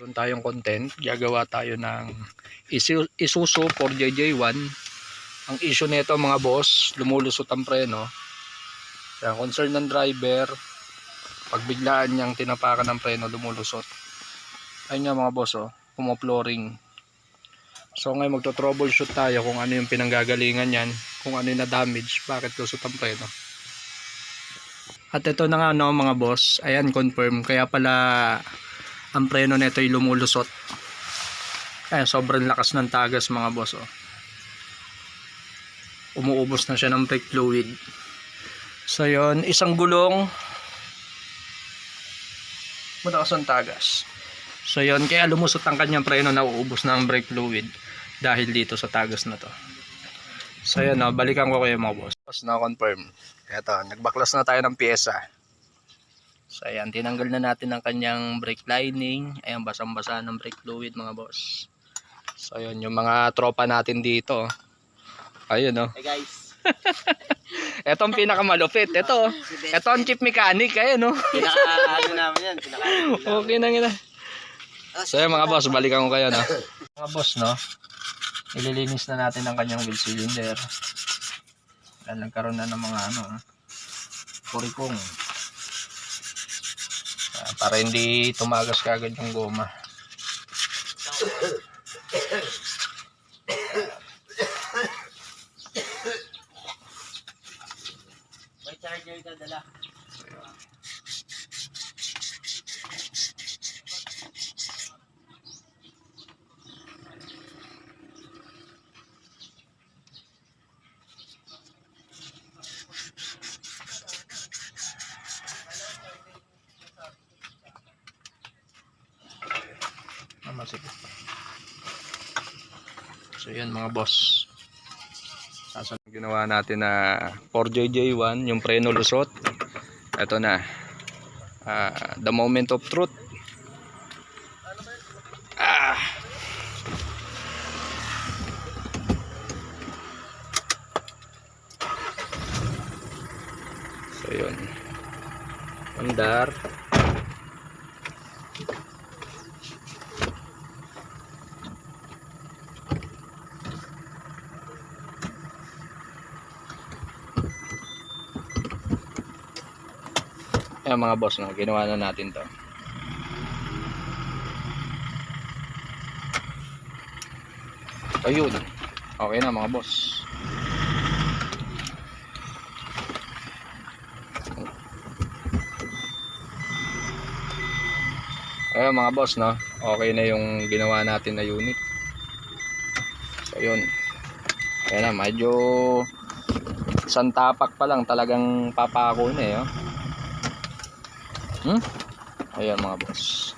Meron tayong content, gagawa tayo ng Isuzu 4JJ1. Ang issue nito mga boss, lumulusot ang preno. Kaya concern ng driver, pag biglaan niyang tinapakan ng preno, lumulusot. Ayun nga mga boss, pumoploring. So ngayon magto-troubleshoot tayo kung ano yung pinanggagalingan yan, kung ano yung na-damage, bakit lusot ang preno. At ito na nga mga boss, ayan confirm, kaya pala ang preno nito ay lumulusot. Ayan, sobrang lakas ng tagas mga boss. Umuubos na siya ng brake fluid. So yun, isang gulong, malakas ang tagas. So yun, kaya lumusot ang kanyang preno, nauubos na ang brake fluid dahil dito sa tagas na to. So yun, balikan ko kayo mga boss. Na confirm. Eto, nagbaklas na tayo ng pyesa. So ayan, tinanggal na natin ang kanyang brake lining. Ayan, basang-basa ng brake fluid mga boss. So ayun, yung mga tropa natin dito. Ayun Hey guys. Ito ang pinakamalupit. Ito ang chief mechanic. Ayun Pinaka-ano namin yan. Okay na nga. So ayan mga boss, balikan ko kayo Mga boss ililinis na natin ang kanyang wheel cylinder. Ayan, nagkaroon na ng mga kurikong. Para hindi tumagas kagad yung goma. May charger ka dala. So yan mga boss, ginawa natin na 4JJ1 yung preno lusot. Ito na the moment of truth. So yun, andar. Ayan mga boss, ginawa na natin to. Ayun, okay na mga boss. Ayan mga boss, okay na yung ginawa natin na unit. So yun, ayan na, medyo isang tapak pa lang talagang papako na Ayan mga boss.